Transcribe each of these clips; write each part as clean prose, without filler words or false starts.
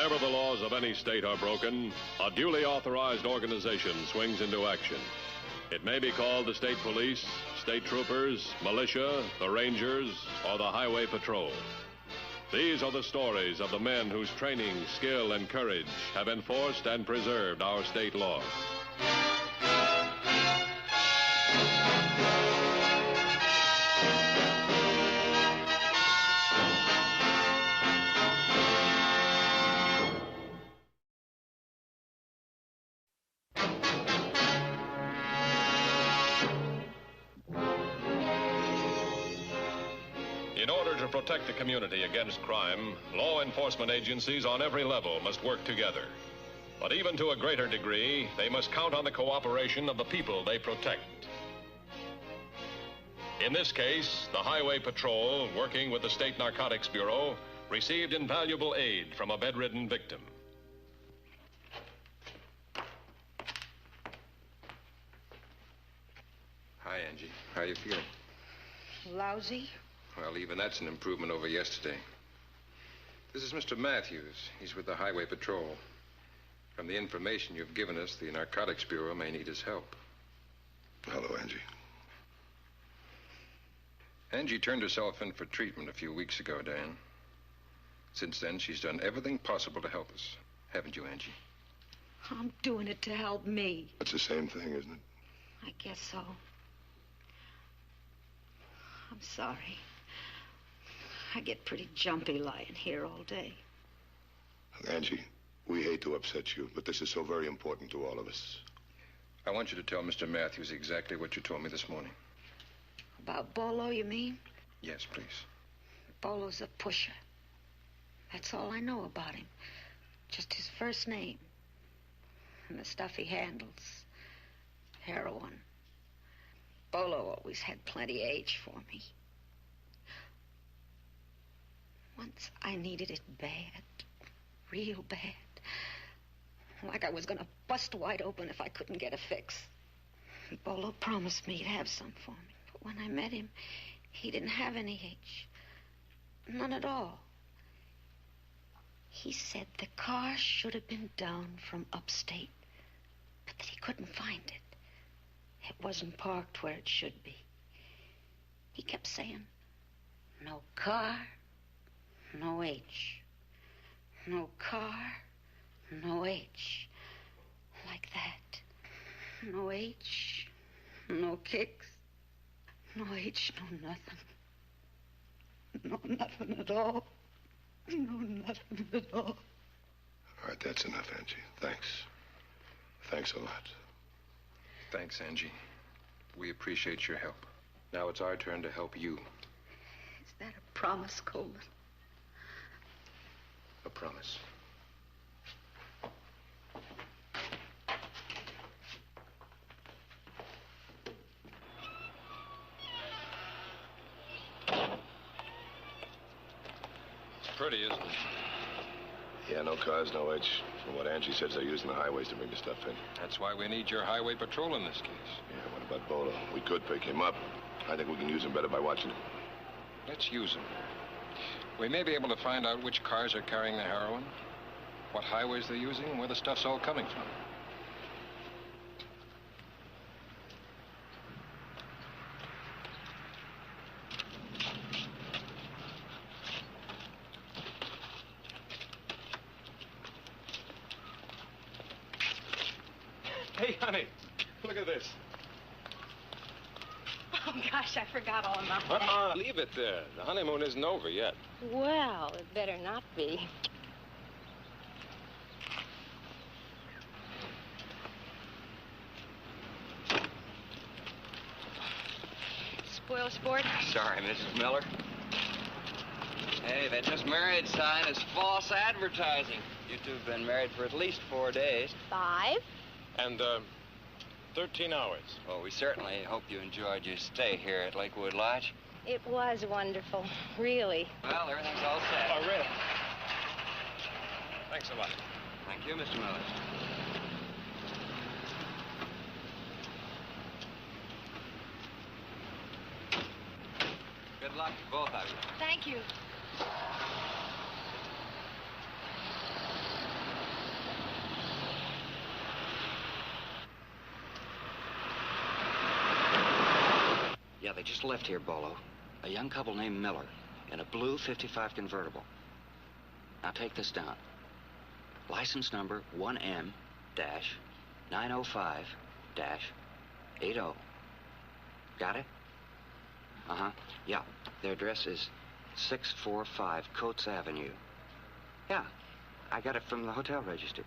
Whenever the laws of any state are broken, a duly authorized organization swings into action. It may be called the state police, state troopers, militia, the rangers, or the highway patrol. These are the stories of the men whose training, skill, and courage have enforced and preserved our state laws. In order to protect the community against crime, law enforcement agencies on every level must work together. But even to a greater degree, they must count on the cooperation of the people they protect. In this case, the Highway Patrol, working with the State Narcotics Bureau, received invaluable aid from a bedridden victim. Hi, Angie. How are you feeling? Lousy? Well, even that's an improvement over yesterday. This is Mr. Matthews. He's with the Highway Patrol. From the information you've given us, the Narcotics Bureau may need his help. Hello, Angie. Angie turned herself in for treatment a few weeks ago, Dan. Since then, she's done everything possible to help us. Haven't you, Angie? I'm doing it to help me. It's the same thing, isn't it? I guess so. I'm sorry. I get pretty jumpy lying here all day. Angie, we hate to upset you, but this is so very important to all of us. I want you to tell Mr. Matthews exactly what you told me this morning. About Bolo, you mean? Yes, please. Bolo's a pusher. That's all I know about him. Just his first name. And the stuff he handles. Heroin. Bolo always had plenty age for me. Once I needed it bad. Real bad. Like I was gonna bust wide open if I couldn't get a fix. Bolo promised me he'd have some for me. But when I met him, he didn't have any H. None at all. He said the car should have been down from upstate, but that he couldn't find it. It wasn't parked where it should be. He kept saying, no car, no H. No car, no H. Like that. No H, no kicks. No H, no nothing. No nothing at all. No nothing at all. All right, that's enough, Angie. Thanks. Thanks a lot. Thanks, Angie. We appreciate your help. Now it's our turn to help you. Is that a promise, Coleman? A promise. It's pretty, isn't it? Yeah, no cars, no H. From what Angie says, they're using the highways to bring the stuff in. That's why we need your highway patrol in this case. Yeah, what about Bolo? We could pick him up. I think we can use him better by watching him. Let's use him. We may be able to find out which cars are carrying the heroin, what highways they're using, and where the stuff's all coming from. Hey, honey, look at this. Oh, gosh, I forgot all about that. Leave it there. The honeymoon isn't over yet. Well, it better not be. Spoil sport? Sorry, Mrs. Miller. Hey, that just married sign is false advertising. You two have been married for at least 4 days. 5? And, 13 hours. Well, we certainly hope you enjoyed your stay here at Lakewood Lodge. It was wonderful, really. Well, everything's all set. Oh, really? Thanks a lot. Thank you, Mr. Miller. Good luck to both of you. Thank you. They just left here, Bolo. A young couple named Miller in a blue 55 convertible. Now take this down. License number 1M-905-80. Got it? Uh-huh. Yeah. Their address is 645 Coates Avenue. Yeah. I got it from the hotel register.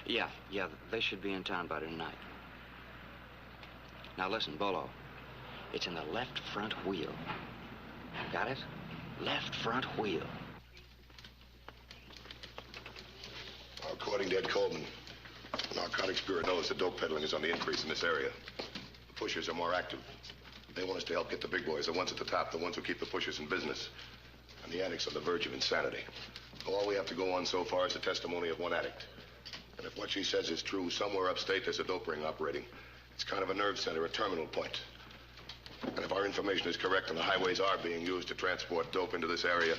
Yeah, they should be in town by tonight. Now listen, Bolo. It's in the left front wheel. Got it? Left front wheel. According to Ed Coleman, the Narcotics Bureau knows that dope peddling is on the increase in this area. The pushers are more active. They want us to help get the big boys, the ones at the top, the ones who keep the pushers in business. And the addicts on the verge of insanity. All we have to go on so far is the testimony of one addict. And if what she says is true, somewhere upstate there's a dope ring operating. It's kind of a nerve center, a terminal point. And if our information is correct and the highways are being used to transport dope into this area,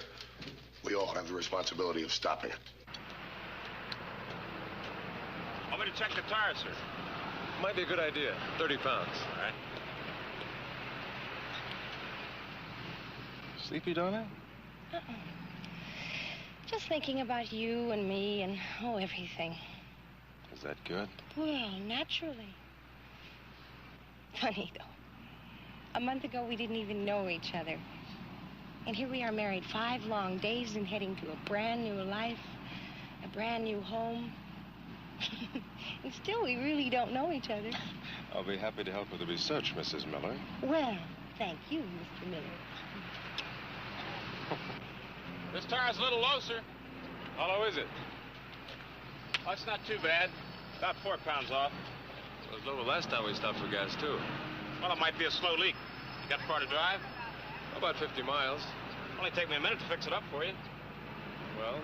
we all have the responsibility of stopping it. Want me to check the tires, sir? Might be a good idea. 30 pounds. All right. Sleepy, darling? Uh-uh. Just thinking about you and me and, everything. Is that good? Well, naturally. Funny, though. A month ago, we didn't even know each other. And here we are married 5 long days and heading to a brand new life, a brand new home. And still, we really don't know each other. I'll be happy to help with the research, Mrs. Miller. Well, thank you, Mr. Miller. This tire's a little low, sir. How low is it? Oh, it's not too bad. About 4 pounds off. It was low last time we stopped for gas, too. Well, it might be a slow leak. You got far to drive? About 50 miles. Only take me a minute to fix it up for you. Well,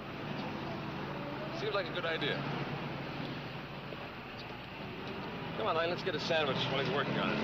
seems like a good idea. Come on, Lane, let's get a sandwich while he's working on it.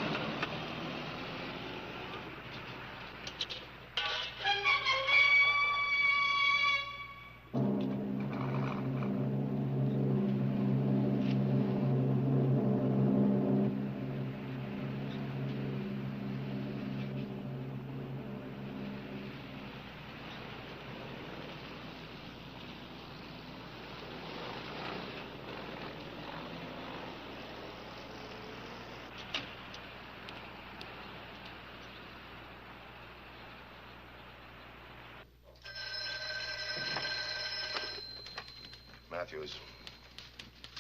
Matthews.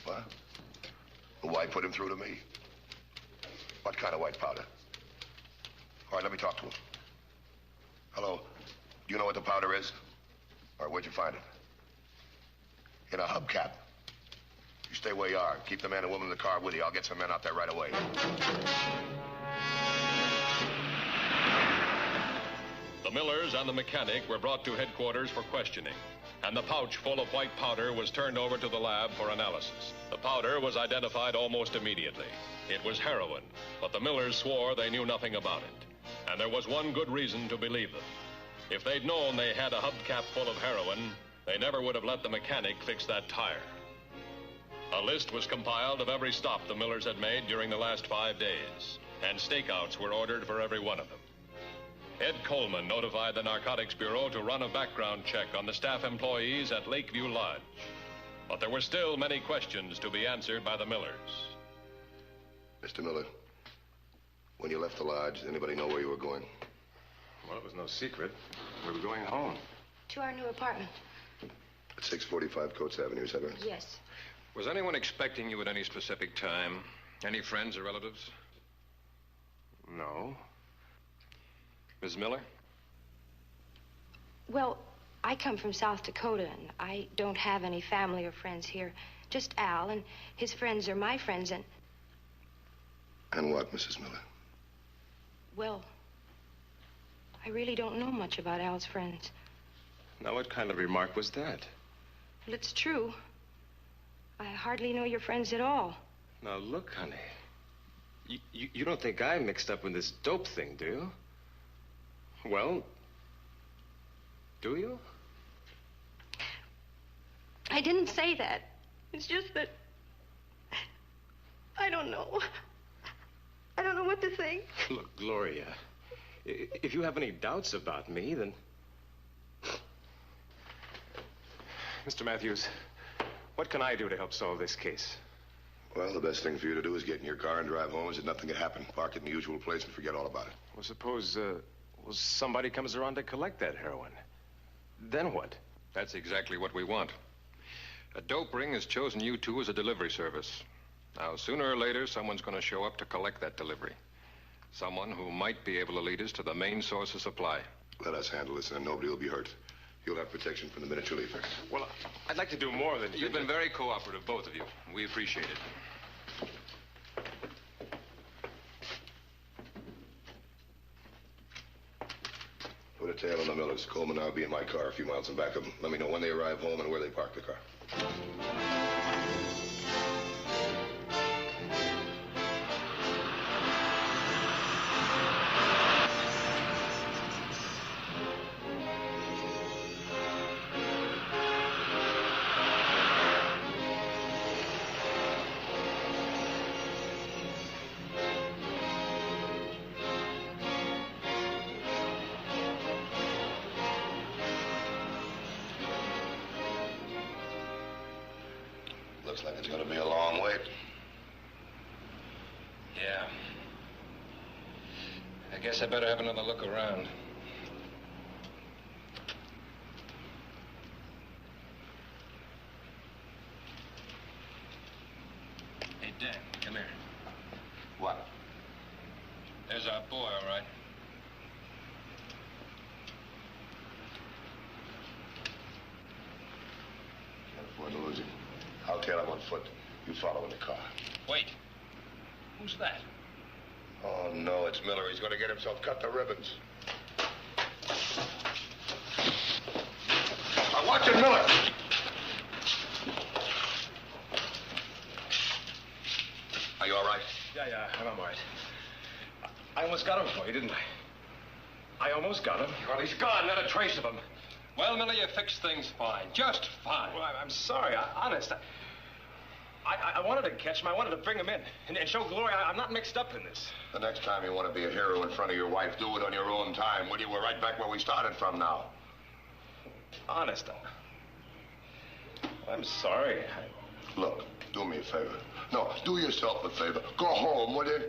What? Why put him through to me? What kind of white powder? All right, let me talk to him. Hello. Do you know what the powder is? Or where'd you find it? In a hubcap. You stay where you are. Keep the man and woman in the car with you. I'll get some men out there right away. The Millers and the mechanic were brought to headquarters for questioning, and the pouch full of white powder was turned over to the lab for analysis. The powder was identified almost immediately. It was heroin, but the Millers swore they knew nothing about it. And there was one good reason to believe them. If they'd known they had a hubcap full of heroin, they never would have let the mechanic fix that tire. A list was compiled of every stop the Millers had made during the last 5 days, and stakeouts were ordered for every one of them. Ed Coleman notified the Narcotics Bureau to run a background check on the staff employees at Lakeview Lodge. But there were still many questions to be answered by the Millers. Mr. Miller, when you left the lodge, did anybody know where you were going? Well, it was no secret. We were going home. To our new apartment. At 645 Coates Avenue, is that right? Yes. Was anyone expecting you at any specific time? Any friends or relatives? No. Ms. Miller? Well, I come from South Dakota, and I don't have any family or friends here. Just Al, and his friends are my friends, and... And what, Mrs. Miller? Well, I really don't know much about Al's friends. Now, what kind of remark was that? Well, it's true. I hardly know your friends at all. Now, look, honey. You don't think I'm mixed up in this dope thing, do you? Well, do you? I didn't say that. It's just that... I don't know. I don't know what to think. Look, Gloria, If you have any doubts about me, then... Mr. Matthews, what can I do to help solve this case? Well, the best thing for you to do is get in your car and drive home as if nothing had happened. Park it in the usual place and forget all about it. Well, suppose, somebody comes around to collect that heroin. Then what? That's exactly what we want. A dope ring has chosen you two as a delivery service. Now, sooner or later, someone's going to show up to collect that delivery. Someone who might be able to lead us to the main source of supply. Let us handle this, and nobody will be hurt. You'll have protection from the minute you leave here. Well, I'd like to do more than... You've been very cooperative, both of you. We appreciate it. Put a tail on the Millers. Coleman and I'll be in my car a few miles in back of them. Let me know when they arrive home and where they park the car. Looks like it's going to be a long wait. Yeah. I guess I better have another look around. Hey, Dan, come here. What? There's our boy, all right. Can't afford to lose him. I'll tail him on foot. You follow in the car. Wait. Who's that? Oh, no, it's Miller. He's going to get himself cut to ribbons. Now, watch it, Miller! Are you all right? Yeah, I'm all right. I almost got him for you, didn't I? I almost got him. Well, he's gone. Not a trace of him. Well, Miller, you fixed things fine. Just fine. Well, I'm sorry. Honest. I wanted to catch him. I wanted to bring him in and show Gloria I'm not mixed up in this. The next time you want to be a hero in front of your wife, do it on your own time, will you? We're right back where we started from now. Honest. I'm sorry. Look, do me a favor. No, do yourself a favor. Go home, will you?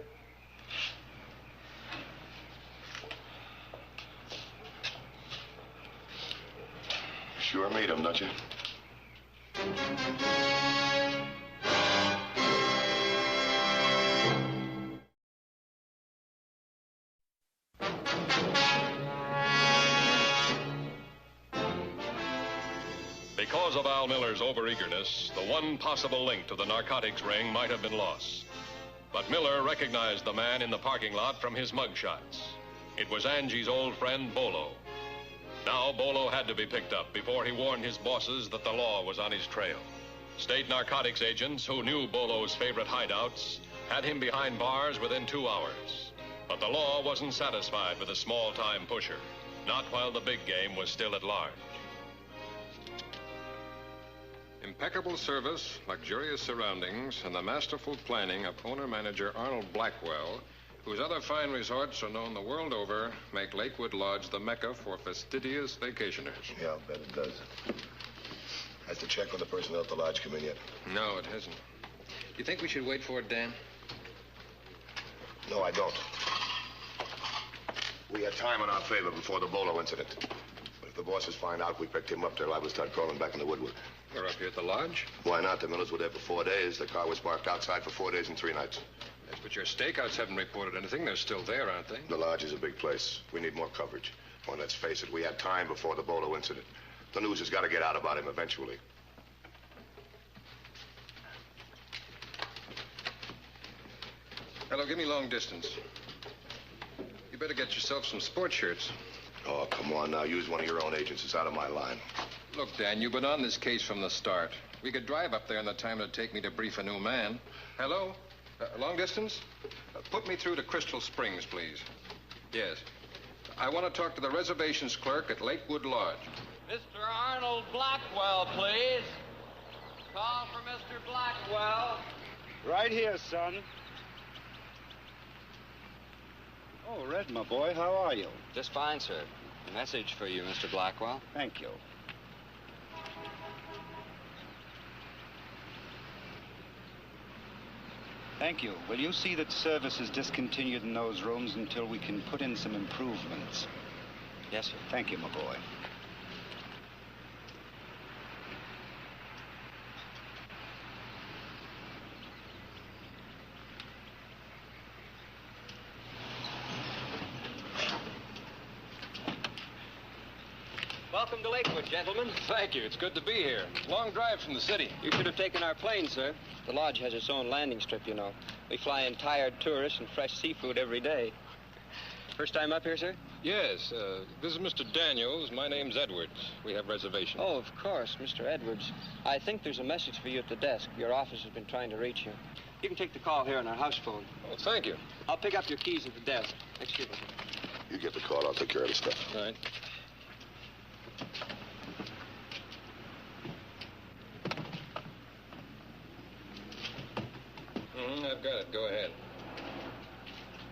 Sure meet him, don't you? Because of Al Miller's overeagerness, the one possible link to the narcotics ring might have been lost. But Miller recognized the man in the parking lot from his mugshots. It was Angie's old friend, Bolo. Now, Bolo had to be picked up before he warned his bosses that the law was on his trail. State narcotics agents who knew Bolo's favorite hideouts had him behind bars within 2 hours. But the law wasn't satisfied with a small-time pusher, not while the big game was still at large. Impeccable service, luxurious surroundings, and the masterful planning of owner-manager Arnold Blackwell, whose other fine resorts are known the world over, make Lakewood Lodge the mecca for fastidious vacationers. Yeah, I'll bet it does. Has the check on the personnel at the lodge come in yet? No, it hasn't. You think we should wait for it, Dan? No, I don't. We had time in our favor before the Bolo incident. But if the bosses find out we picked him up, they're liable to start crawling back in the woodwork. We're up here at the lodge. Why not? The Millers were there for 4 days. The car was parked outside for 4 days and 3 nights. Yes, but your stakeouts haven't reported anything. They're still there, aren't they? The lodge is a big place. We need more coverage. Well, let's face it, we had time before the Bolo incident. The news has got to get out about him eventually. Hello, give me long distance. You better get yourself some sports shirts. Oh, come on now. Use one of your own agents. It's out of my line. Look, Dan, you've been on this case from the start. We could drive up there in the time it'd take me to brief a new man. Hello? Long distance? Put me through to Crystal Springs, please. Yes. I want to talk to the reservations clerk at Lakewood Lodge. Mr. Arnold Blackwell, please. Call for Mr. Blackwell. Right here, son. Oh, Red, my boy, how are you? Just fine, sir. A message for you, Mr. Blackwell. Thank you. Thank you. Will you see that service is discontinued in those rooms until we can put in some improvements? Yes, sir. Thank you, my boy. Welcome to Lakewood, gentlemen. Thank you. It's good to be here. Long drive from the city. You should have taken our plane, sir. The lodge has its own landing strip, you know. We fly in tired tourists and fresh seafood every day. First time up here, sir? Yes. This is Mr. Daniels. My name's Edwards. We have reservations. Oh, of course, Mr. Edwards. I think there's a message for you at the desk. Your office has been trying to reach you. You can take the call here on our house phone. Oh, thank you. I'll pick up your keys at the desk. Excuse me. You get the call, I'll take care of the stuff. All right. I've got it. Go ahead.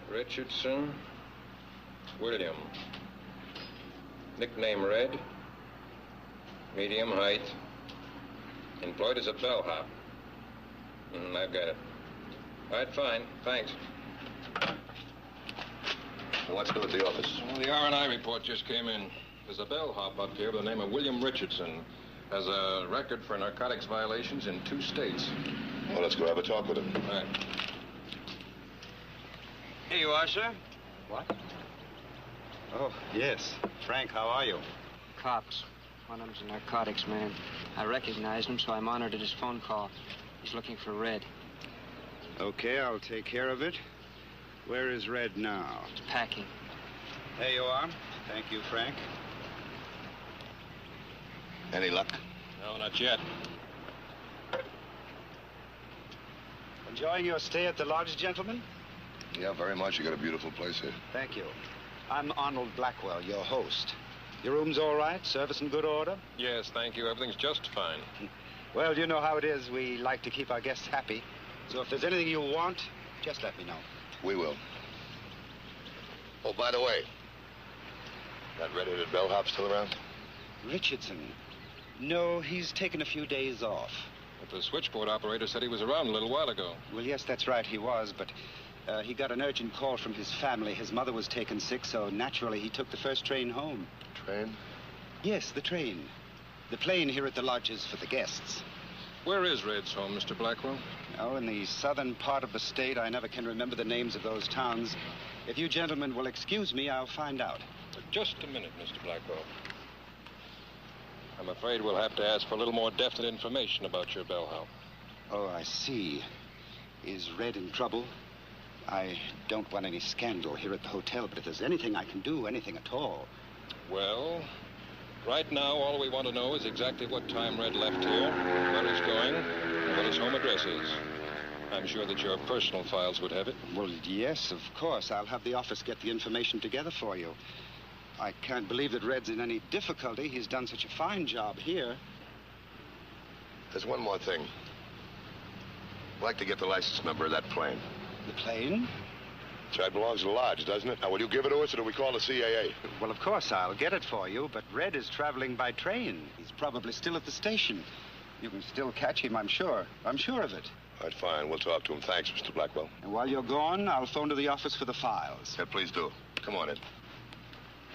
Richardson, William. Nickname Red. Medium height. Employed as a bellhop. I've got it. All right, fine. Thanks. What's new at the office? Well, the R&I report just came in. There's a bellhop up here by the name of William Richardson. Has a record for narcotics violations in 2 states. Well, let's go have a talk with him. All right. Here you are, sir. What? Oh, yes. Frank, how are you? Cops. One of them's a narcotics man. I recognized him, so I monitored his phone call. He's looking for Red. Okay, I'll take care of it. Where is Red now? He's packing. There you are. Thank you, Frank. Any luck? No, not yet. Enjoying your stay at the lodge, gentlemen? Yeah, very much. You got a beautiful place here. Thank you. I'm Arnold Blackwell, your host. Your room's all right? Service in good order? Yes, thank you. Everything's just fine. Well, you know how it is. We like to keep our guests happy. So if there's anything you want, just let me know. We will. Oh, by the way, that red-headed bellhop still around? Richardson? No, he's taken a few days off. But the switchboard operator said he was around a little while ago. Well, yes, that's right, he was, but he got an urgent call from his family. His mother was taken sick, so naturally he took the first train home. Train? Yes, the train. The plane here at the lodge is for the guests. Where is Red's home, Mr. Blackwell? Oh, in the southern part of the state. I never can remember the names of those towns. If you gentlemen will excuse me, I'll find out. Just a minute, Mr. Blackwell. I'm afraid we'll have to ask for a little more definite information about your bellhop. Oh, I see. Is Red in trouble? I don't want any scandal here at the hotel, but if there's anything I can do, anything at all. Well, right now, all we want to know is exactly what time Red left here, where he's going, and what his home address is. I'm sure that your personal files would have it. Well, yes, of course. I'll have the office get the information together for you. I can't believe that Red's in any difficulty. He's done such a fine job here. There's one more thing. I'd like to get the license number of that plane. The plane? That's right, it belongs to the lodge, doesn't it? Now, will you give it to us, or do we call the CAA? Well, of course, I'll get it for you, but Red is traveling by train. He's probably still at the station. You can still catch him, I'm sure. I'm sure of it. All right, fine. We'll talk to him. Thanks, Mr. Blackwell. And while you're gone, I'll phone to the office for the files. Yeah, please do. Come on in.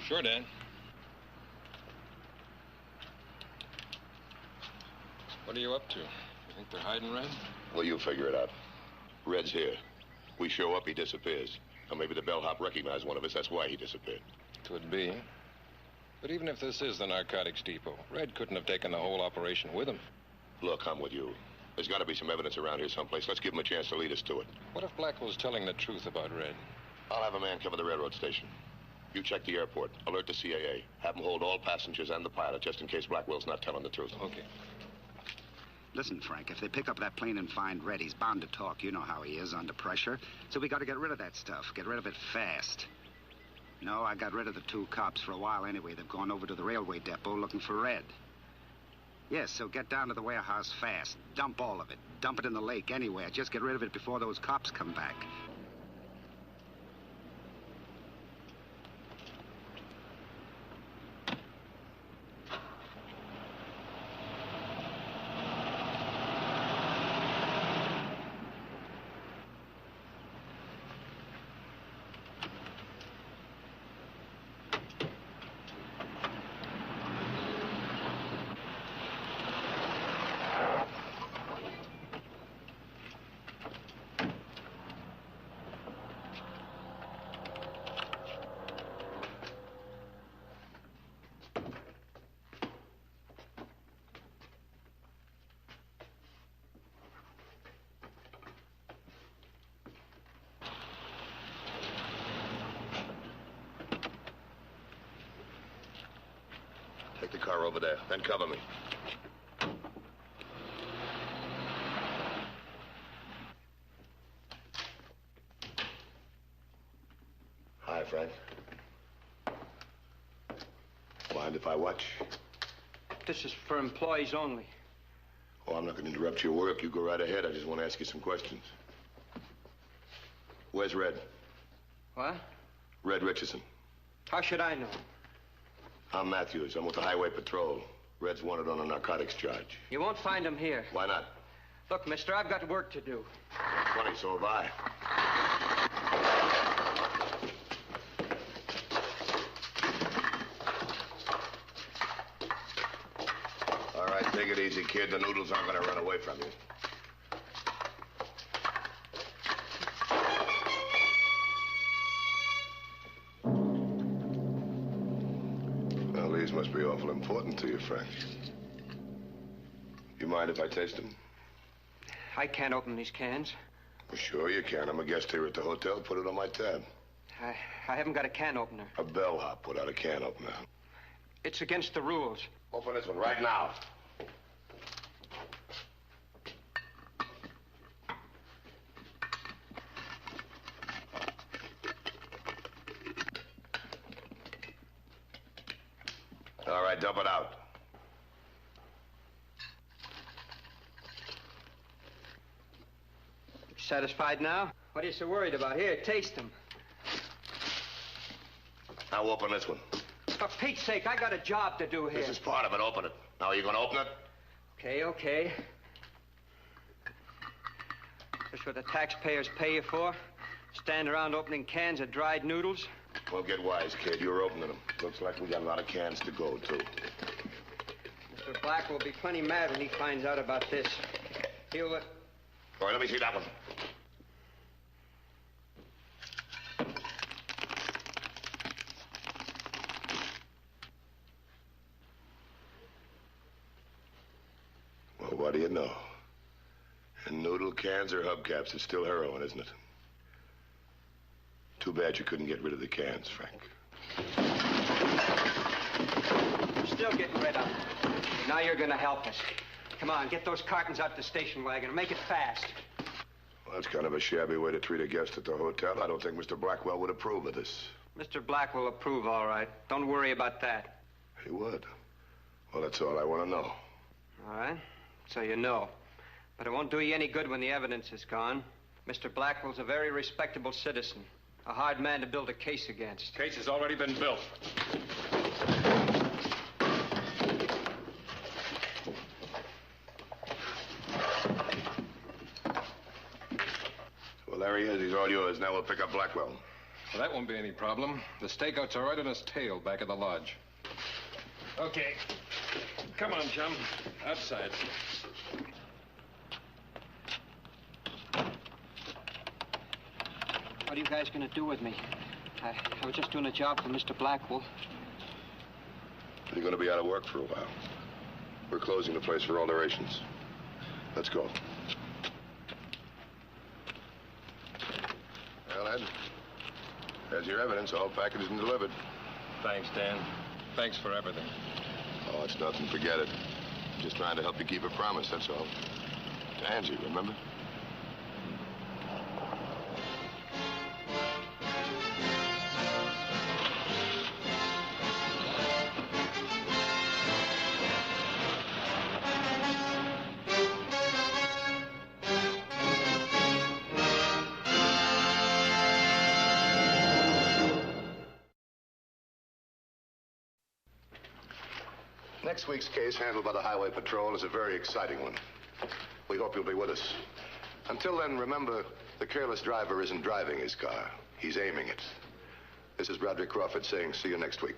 Sure, Dan. What are you up to? You think they're hiding Red? Well, you figure it out. Red's here. We show up, he disappears. Or maybe the bellhop recognized one of us. That's why he disappeared. Could be. But even if this is the narcotics depot, Red couldn't have taken the whole operation with him. Look, I'm with you. There's got to be some evidence around here someplace. Let's give him a chance to lead us to it. What if Blackwell's telling the truth about Red? I'll have a man cover the railroad station. You check the airport. Alert the CAA. Have them hold all passengers and the pilot, just in case Blackwell's not telling the truth. Okay. Listen, Frank, if they pick up that plane and find Red, he's bound to talk. You know how he is, under pressure. So we got to get rid of that stuff. Get rid of it fast. No, I got rid of the 2 cops for a while anyway. They've gone over to the railway depot looking for Red. Yes, so get down to the warehouse fast. Dump all of it. Dump it in the lake anywhere. Just get rid of it before those cops come back. Take the car over there, then cover me. Hi, Frank. Mind if I watch? This is for employees only. Oh, I'm not going to interrupt your work. You go right ahead. I just want to ask you some questions. Where's Red? What? Red Richardson. How should I know? I'm Matthews. I'm with the Highway Patrol. Red's wanted on a narcotics charge. You won't find him here. Why not? Look, mister, I've got work to do. Funny, so have I. All right, take it easy, kid. The noodles aren't going to run away from you. Well, these must be awful important to you, Frank. You mind if I taste them? I can't open these cans. Well, sure you can. I'm a guest here at the hotel. Put it on my tab. I haven't got a can opener. A bellhop put out a can opener. It's against the rules. Open this one right now. All right, dump it out. Satisfied now? What are you so worried about? Here, taste them. Now open this one. For Pete's sake, I got a job to do here. This is part of it. Open it. Now, are you going to open it? Okay. That's what the taxpayers pay you for? Stand around opening cans of dried noodles? Well, get wise, kid. You're opening them. Looks like we got a lot of cans to go, too. Mr. Black will be plenty mad when he finds out about this. He'll... All right, let me see that one. Well, what do you know? In noodle cans or hubcaps, it's still heroin, isn't it? Too bad you couldn't get rid of the cans, Frank. You're still getting rid of them. Now you're going to help us. Come on, get those cartons out the station wagon and make it fast. Well, that's kind of a shabby way to treat a guest at the hotel. I don't think Mr. Blackwell would approve of this. Mr. Black will approve, all right. Don't worry about that. He would? Well, that's all I want to know. All right, so you know. But it won't do you any good when the evidence is gone. Mr. Blackwell's a very respectable citizen. A hard man to build a case against. Case has already been built. Well, there he is. He's all yours. Now we'll pick up Blackwell. Well, that won't be any problem. The stakeouts are right on his tail back at the lodge. Okay. Come on, chum. Outside. What are you guys going to do with me? I was just doing a job for Mr. Blackwell. You're going to be out of work for a while. We're closing the place for alterations. Let's go. Well, Ed, there's your evidence. All packaged and delivered. Thanks, Dan. Thanks for everything. Oh, it's nothing. Forget it. Just trying to help you keep a promise, that's all. To Angie, remember? Next week's case, handled by the Highway Patrol, is a very exciting one. We hope you'll be with us. Until then, remember, the careless driver isn't driving his car. He's aiming it. This is Broderick Crawford saying see you next week.